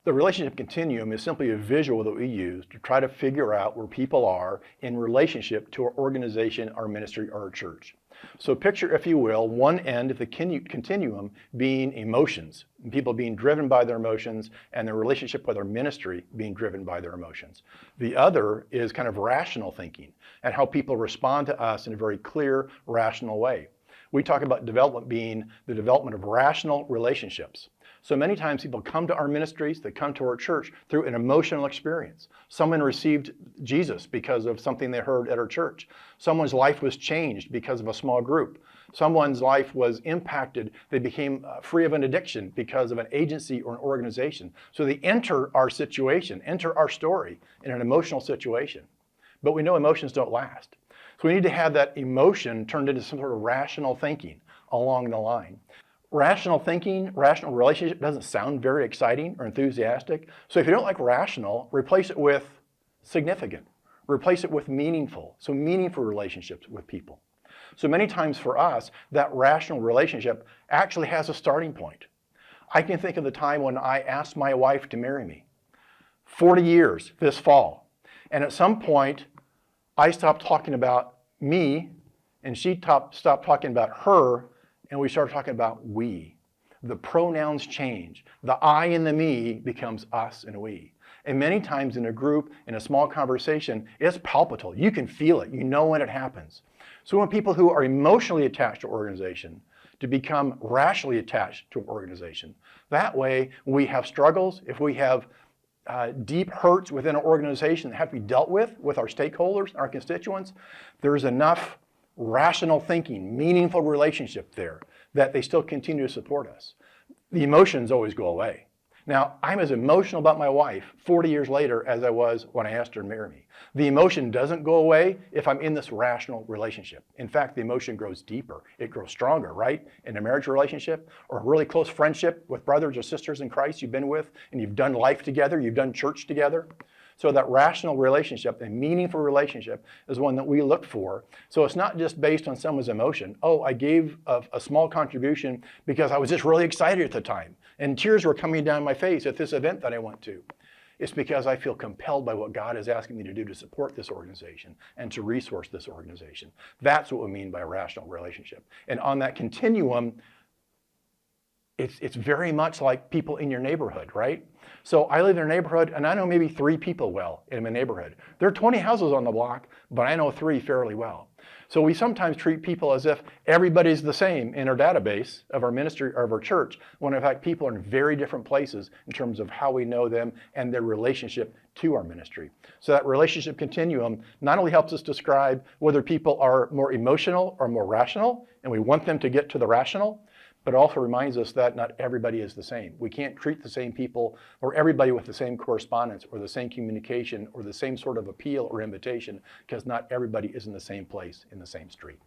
The relationship continuum is simply a visual that we use to try to figure out where people are in relationship to our organization, our ministry, or our church. So picture, if you will, one end of the continuum being emotions, people being driven by their emotions, and their relationship with our ministry being driven by their emotions. The other is kind of rational thinking and how people respond to us in a very clear, rational way. We talk about development being the development of rational relationships. So many times people come to our ministries, they come to our church through an emotional experience. Someone received Jesus because of something they heard at our church. Someone's life was changed because of a small group. Someone's life was impacted. They became free of an addiction because of an agency or an organization. So they enter our situation, enter our story in an emotional situation. But we know emotions don't last. So we need to have that emotion turned into some sort of rational thinking along the line. Rational thinking, rational relationship doesn't sound very exciting or enthusiastic. So if you don't like rational, replace it with significant. Replace it with meaningful. So meaningful relationships with people. So many times for us, that rational relationship actually has a starting point. I can think of the time when I asked my wife to marry me. 40 years this fall. And at some point, I stopped talking about me, and she stopped talking about her, and we started talking about we. The pronouns change. The I and the me becomes us and we. And many times in a group, in a small conversation, it's palpable. You can feel it. You know when it happens. So we want people who are emotionally attached to organization to become rationally attached to an organization. That way, when we have struggles, if we have deep hurts within an organization that have to be dealt with our stakeholders, our constituents, there's enough rational thinking, meaningful relationship there that they still continue to support us. The emotions always go away. Now, I'm as emotional about my wife 40 years later as I was when I asked her to marry me. The emotion doesn't go away if I'm in this rational relationship. In fact, the emotion grows deeper. It grows stronger, right? In a marriage relationship or a really close friendship with brothers or sisters in Christ you've been with and you've done life together, you've done church together. So that rational relationship, a meaningful relationship, is one that we look for. So it's not just based on someone's emotion. Oh, I gave a small contribution because I was just really excited at the time. And tears were coming down my face at this event that I went to. It's because I feel compelled by what God is asking me to do to support this organization and to resource this organization. That's what we mean by a rational relationship. And on that continuum, it's very much like people in your neighborhood, right? So I live in a neighborhood and I know maybe 3 people well in my neighborhood. There are 20 houses on the block, but I know 3 fairly well. So we sometimes treat people as if everybody's the same in our database of our ministry or of our church, when in fact people are in very different places in terms of how we know them and their relationship to our ministry. So that relationship continuum not only helps us describe whether people are more emotional or more rational, and we want them to get to the rational, but also reminds us that not everybody is the same. We can't treat the same people or everybody with the same correspondence or the same communication or the same sort of appeal or invitation because not everybody is in the same place in the same street.